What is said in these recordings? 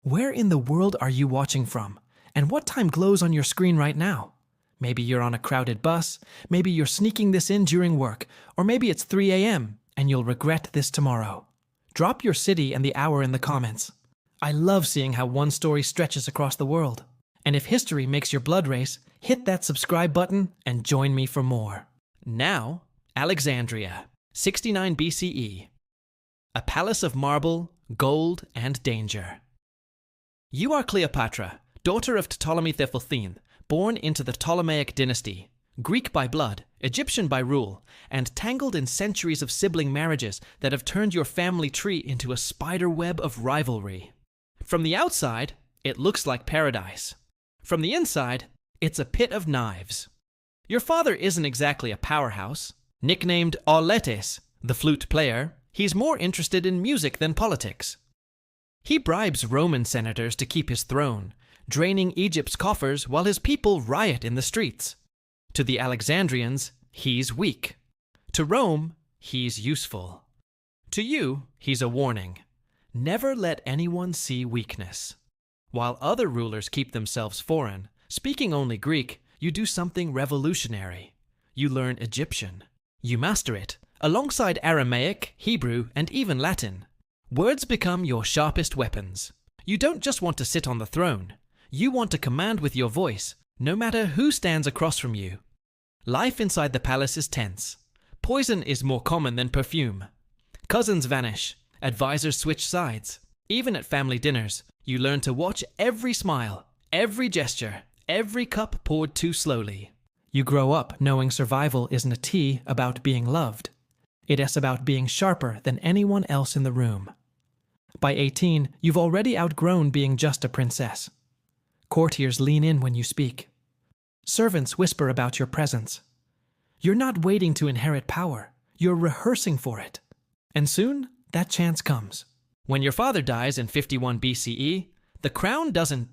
Where in the world are you watching from? And what time glows on your screen right now? Maybe you're on a crowded bus, maybe you're sneaking this in during work, or maybe it's 3 a.m. and you'll regret this tomorrow. Drop your city and the hour in the comments. I love seeing how one story stretches across the world. And if history makes your blood race, hit that subscribe button and join me for more. Now, Alexandria, 69 BCE. A palace of marble, gold, and danger. You are Cleopatra, daughter of Ptolemy Thephalthene, born into the Ptolemaic dynasty, Greek by blood, Egyptian by rule, and tangled in centuries of sibling marriages that have turned your family tree into a spider web of rivalry. From the outside, it looks like paradise. From the inside, it's a pit of knives. Your father isn't exactly a powerhouse. Nicknamed Auletes, the flute player, he's more interested in music than politics. He bribes Roman senators to keep his throne, draining Egypt's coffers while his people riot in the streets. To the Alexandrians, he's weak. To Rome, he's useful. To you, he's a warning. Never let anyone see weakness. While other rulers keep themselves foreign, speaking only Greek, you do something revolutionary. You learn Egyptian. You master it, alongside Aramaic, Hebrew, and even Latin. Words become your sharpest weapons. You don't just want to sit on the throne. You want to command with your voice, no matter who stands across from you. Life inside the palace is tense. Poison is more common than perfume. Cousins vanish. Advisors switch sides. Even at family dinners, you learn to watch every smile, every gesture, every cup poured too slowly. You grow up knowing survival isn't a tea about being loved. It is about being sharper than anyone else in the room. By 18, you've already outgrown being just a princess. Courtiers lean in when you speak. Servants whisper about your presence. You're not waiting to inherit power. You're rehearsing for it. And soon, that chance comes. When your father dies in 51 BCE, the crown doesn't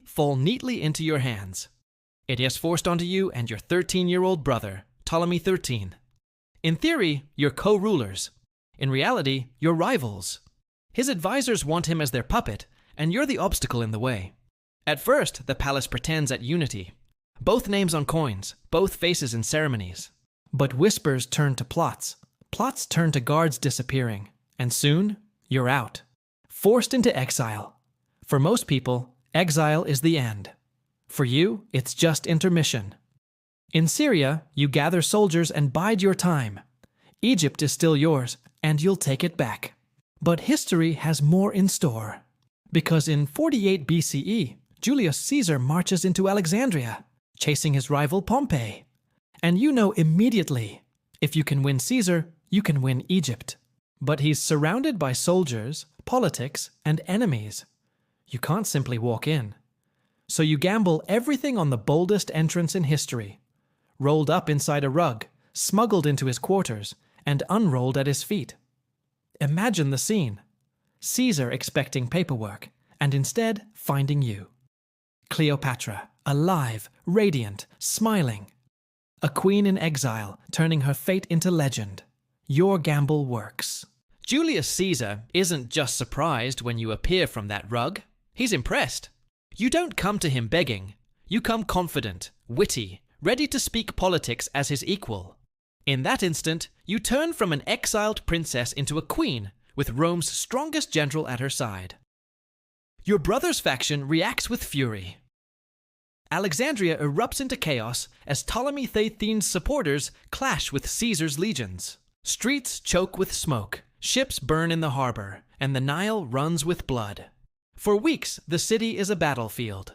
fall neatly into your hands. It is forced onto you and your 13-year-old brother, Ptolemy XIII. In theory, you're co-rulers. In reality, you're rivals. His advisors want him as their puppet, and you're the obstacle in the way. At first, the palace pretends at unity. Both names on coins, both faces in ceremonies. But whispers turn to plots. Plots turn to guards disappearing. And soon, you're out. Forced into exile. For most people, exile is the end. For you, it's just intermission. In Syria, you gather soldiers and bide your time. Egypt is still yours, and you'll take it back. But history has more in store. Because in 48 BCE, Julius Caesar marches into Alexandria, chasing his rival Pompey. And you know immediately, if you can win Caesar, you can win Egypt. But he's surrounded by soldiers, politics, and enemies. You can't simply walk in. So you gamble everything on the boldest entrance in history. Rolled up inside a rug, smuggled into his quarters, and unrolled at his feet. Imagine the scene. Caesar expecting paperwork, and instead finding you. Cleopatra, alive, radiant, smiling. A queen in exile, turning her fate into legend. Your gamble works. Julius Caesar isn't just surprised when you appear from that rug. He's impressed. You don't come to him begging. You come confident, witty, ready to speak politics as his equal. In that instant, you turn from an exiled princess into a queen, with Rome's strongest general at her side. Your brother's faction reacts with fury. Alexandria erupts into chaos as Ptolemy XIII's supporters clash with Caesar's legions. Streets choke with smoke, ships burn in the harbor, and the Nile runs with blood. For weeks, the city is a battlefield.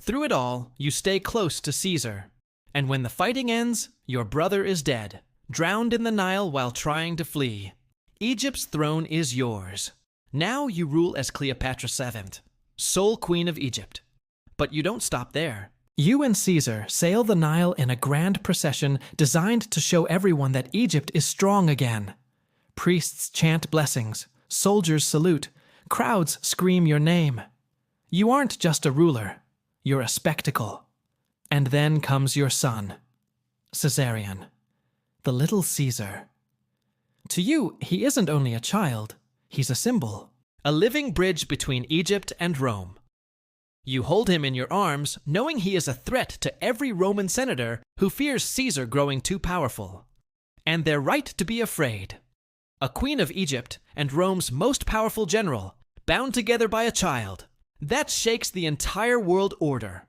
Through it all, you stay close to Caesar. And when the fighting ends, your brother is dead, drowned in the Nile while trying to flee. Egypt's throne is yours. Now you rule as Cleopatra VII, sole queen of Egypt. But you don't stop there. You and Caesar sail the Nile in a grand procession designed to show everyone that Egypt is strong again. Priests chant blessings, soldiers salute, crowds scream your name. You aren't just a ruler, you're a spectacle. And then comes your son, Caesarion, the little Caesar. To you, he isn't only a child, he's a symbol. a living bridge between Egypt and Rome. You hold him in your arms, knowing he is a threat to every Roman senator who fears Caesar growing too powerful. And they're right to be afraid. A queen of Egypt and Rome's most powerful general, bound together by a child. That shakes the entire world order.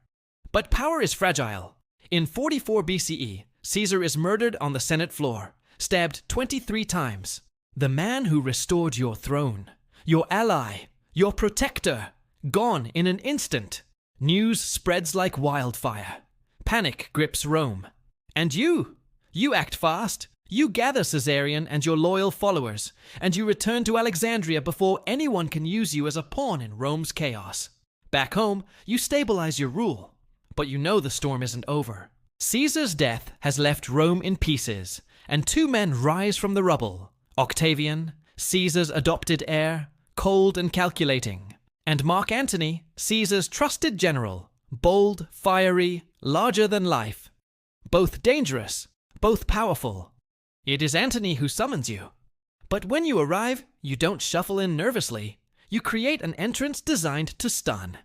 But power is fragile. In 44 BCE, Caesar is murdered on the Senate floor, stabbed 23 times. The man who restored your throne, your ally, your protector, gone in an instant. News spreads like wildfire. Panic grips Rome. And you act fast. You gather Caesarion and your loyal followers, and you return to Alexandria before anyone can use you as a pawn in Rome's chaos. Back home, you stabilize your rule. But you know the storm isn't over. Caesar's death has left Rome in pieces, and two men rise from the rubble. Octavian, Caesar's adopted heir, cold and calculating. And Mark Antony, Caesar's trusted general, bold, fiery, larger than life. Both dangerous, both powerful. It is Antony who summons you. But when you arrive, you don't shuffle in nervously. You create an entrance designed to stun.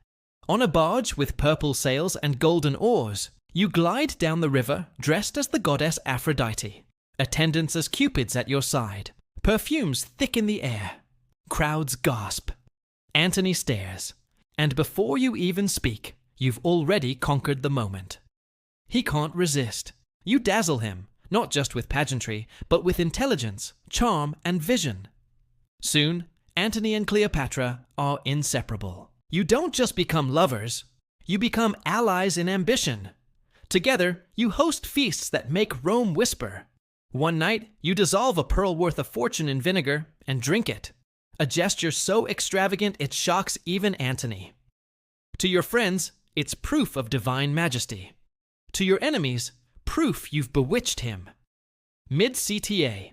On a barge with purple sails and golden oars, you glide down the river dressed as the goddess Aphrodite. Attendants as cupids at your side. Perfumes thick in the air. Crowds gasp. Antony stares. And before you even speak, you've already conquered the moment. He can't resist. You dazzle him. Not just with pageantry, but with intelligence, charm, and vision. Soon, Antony and Cleopatra are inseparable. You don't just become lovers, you become allies in ambition. Together, you host feasts that make Rome whisper. One night, you dissolve a pearl worth a fortune in vinegar and drink it. A gesture so extravagant it shocks even Antony. To your friends, it's proof of divine majesty. To your enemies, proof you've bewitched him. Mid-CTA.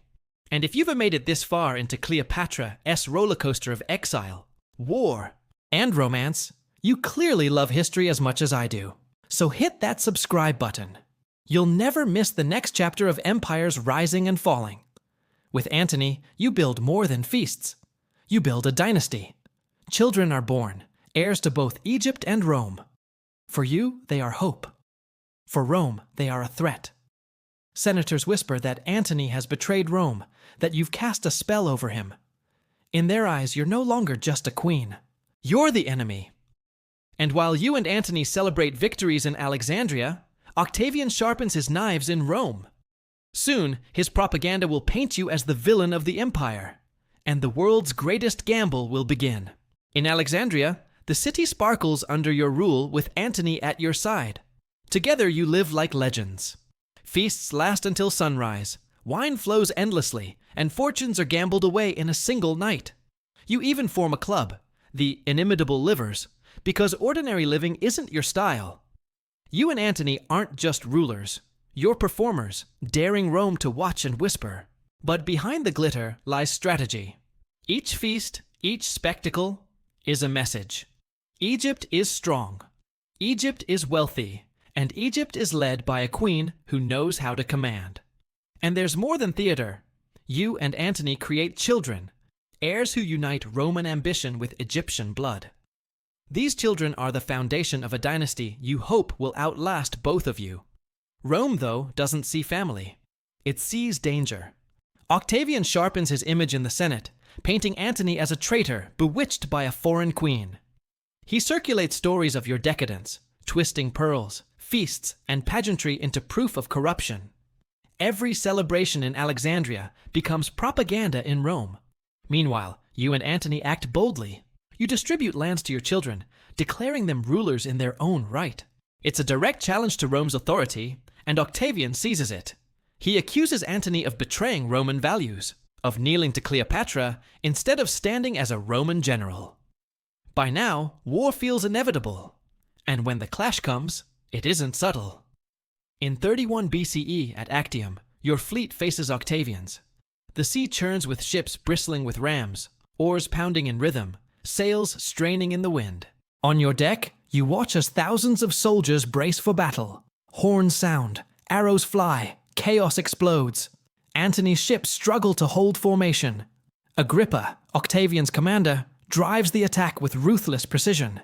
And if you've made it this far into Cleopatra's roller coaster of exile, war, and romance, you clearly love history as much as I do. So hit that subscribe button. You'll never miss the next chapter of empires rising and falling. With Antony, you build more than feasts. You build a dynasty. Children are born, heirs to both Egypt and Rome. For you, they are hope. For Rome, they are a threat. Senators whisper that Antony has betrayed Rome, that you've cast a spell over him. In their eyes, you're no longer just a queen. You're the enemy. And while you and Antony celebrate victories in Alexandria, Octavian sharpens his knives in Rome. Soon, his propaganda will paint you as the villain of the empire, and the world's greatest gamble will begin. In Alexandria, the city sparkles under your rule with Antony at your side. Together you live like legends. Feasts last until sunrise, wine flows endlessly, and fortunes are gambled away in a single night. You even form a club, the Inimitable Livers, because ordinary living isn't your style. You and Antony aren't just rulers, you're performers, daring Rome to watch and whisper. But behind the glitter lies strategy. Each feast, each spectacle, is a message. Egypt is strong. Egypt is wealthy. And Egypt is led by a queen who knows how to command. And there's more than theater. You and Antony create children, heirs who unite Roman ambition with Egyptian blood. These children are the foundation of a dynasty you hope will outlast both of you. Rome, though, doesn't see family. It sees danger. Octavian sharpens his image in the Senate, painting Antony as a traitor bewitched by a foreign queen. He circulates stories of your decadence, twisting pearls, feasts, and pageantry into proof of corruption. Every celebration in Alexandria becomes propaganda in Rome. Meanwhile, you and Antony act boldly. You distribute lands to your children, declaring them rulers in their own right. It's a direct challenge to Rome's authority, and Octavian seizes it. He accuses Antony of betraying Roman values, of kneeling to Cleopatra instead of standing as a Roman general. By now, war feels inevitable. And when the clash comes, it isn't subtle. In 31 BCE at Actium, your fleet faces Octavian's. The sea churns with ships bristling with rams, oars pounding in rhythm, sails straining in the wind. On your deck, you watch as thousands of soldiers brace for battle. Horns sound, arrows fly, chaos explodes. Antony's ships struggle to hold formation. Agrippa, Octavian's commander, drives the attack with ruthless precision.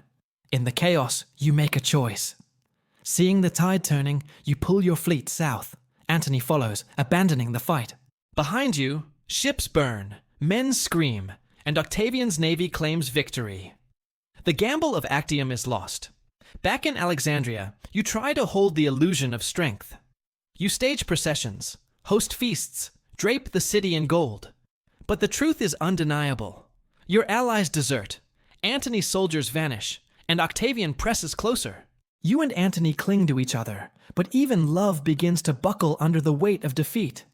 In the chaos, you make a choice. Seeing the tide turning, you pull your fleet south. Antony follows, abandoning the fight. Behind you, ships burn, men scream, and Octavian's navy claims victory. The gamble of Actium is lost. Back in Alexandria, you try to hold the illusion of strength. You stage processions, host feasts, drape the city in gold. But the truth is undeniable. Your allies desert, Antony's soldiers vanish, and Octavian presses closer. You and Antony cling to each other, but even love begins to buckle under the weight of defeat.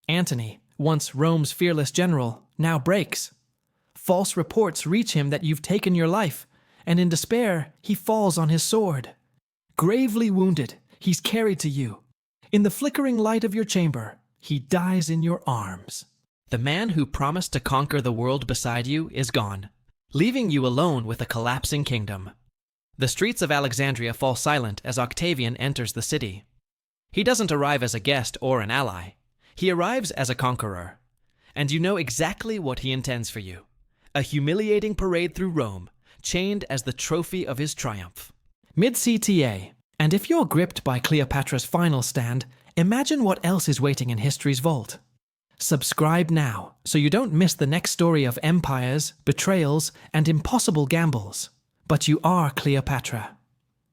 Antony, once Rome's fearless general, now breaks. False reports reach him that you've taken your life, and in despair, he falls on his sword. Gravely wounded, he's carried to you. In the flickering light of your chamber, he dies in your arms. The man who promised to conquer the world beside you is gone, leaving you alone with a collapsing kingdom. The streets of Alexandria fall silent as Octavian enters the city. He doesn't arrive as a guest or an ally. He arrives as a conqueror. And you know exactly what he intends for you. A humiliating parade through Rome, chained as the trophy of his triumph. Mid-CTA, and if you're gripped by Cleopatra's final stand, imagine what else is waiting in history's vault. Subscribe now, so you don't miss the next story of empires, betrayals, and impossible gambles. But you are Cleopatra.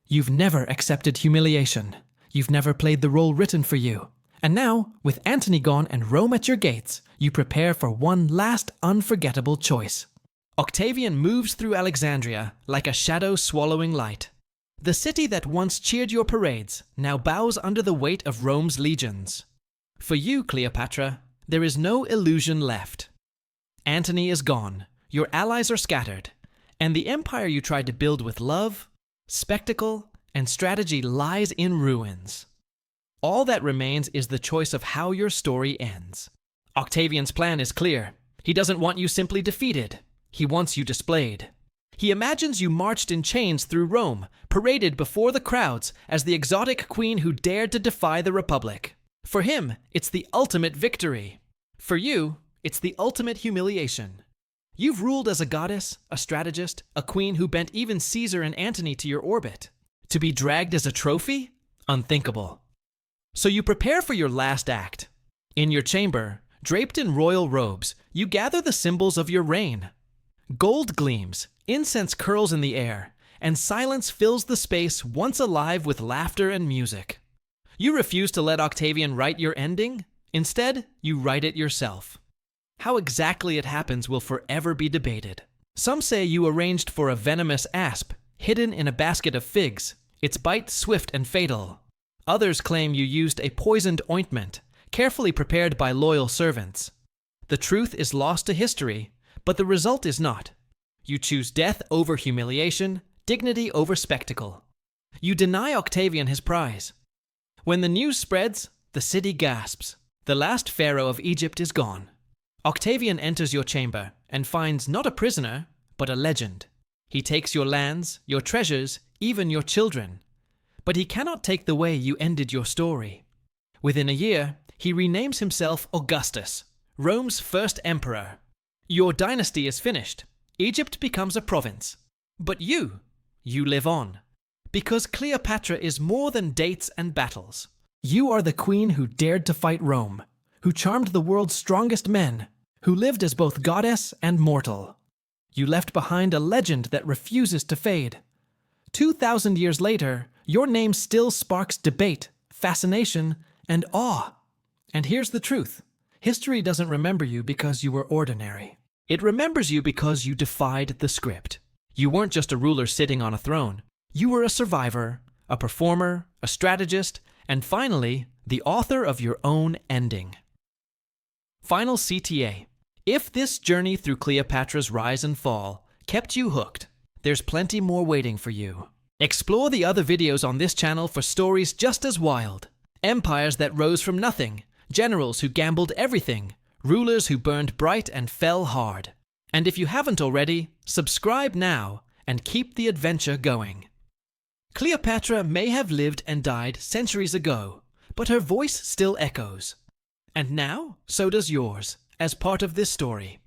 You've never accepted humiliation. You've never played the role written for you. And now, with Antony gone and Rome at your gates, you prepare for one last unforgettable choice. Octavian moves through Alexandria like a shadow swallowing light. The city that once cheered your parades now bows under the weight of Rome's legions. For you, Cleopatra, there is no illusion left. Antony is gone, your allies are scattered, and the empire you tried to build with love, spectacle, and strategy lies in ruins. All that remains is the choice of how your story ends. Octavian's plan is clear. He doesn't want you simply defeated. He wants you displayed. He imagines you marched in chains through Rome, paraded before the crowds as the exotic queen who dared to defy the Republic. For him, it's the ultimate victory. For you, it's the ultimate humiliation. You've ruled as a goddess, a strategist, a queen who bent even Caesar and Antony to your orbit. To be dragged as a trophy? Unthinkable. So you prepare for your last act. In your chamber, draped in royal robes, you gather the symbols of your reign. Gold gleams, incense curls in the air, and silence fills the space once alive with laughter and music. You refuse to let Octavian write your ending. Instead, you write it yourself. How exactly it happens will forever be debated. Some say you arranged for a venomous asp, hidden in a basket of figs, its bite swift and fatal. Others claim you used a poisoned ointment, carefully prepared by loyal servants. The truth is lost to history, but the result is not. You choose death over humiliation, dignity over spectacle. You deny Octavian his prize. When the news spreads, the city gasps. The last pharaoh of Egypt is gone. Octavian enters your chamber and finds not a prisoner, but a legend. He takes your lands, your treasures, even your children. But he cannot take the way you ended your story. Within a year, he renames himself Augustus, Rome's first emperor. Your dynasty is finished. Egypt becomes a province. But you live on. Because Cleopatra is more than dates and battles. You are the queen who dared to fight Rome, who charmed the world's strongest men, who lived as both goddess and mortal. You left behind a legend that refuses to fade. 2,000 years later, your name still sparks debate, fascination, and awe. And here's the truth. History doesn't remember you because you were ordinary. It remembers you because you defied the script. You weren't just a ruler sitting on a throne. You were a survivor, a performer, a strategist, and finally, the author of your own ending. Final CTA. If this journey through Cleopatra's rise and fall kept you hooked, there's plenty more waiting for you. Explore the other videos on this channel for stories just as wild. Empires that rose from nothing, generals who gambled everything, rulers who burned bright and fell hard. And if you haven't already, subscribe now and keep the adventure going. Cleopatra may have lived and died centuries ago, but her voice still echoes. And now, so does yours, as part of this story.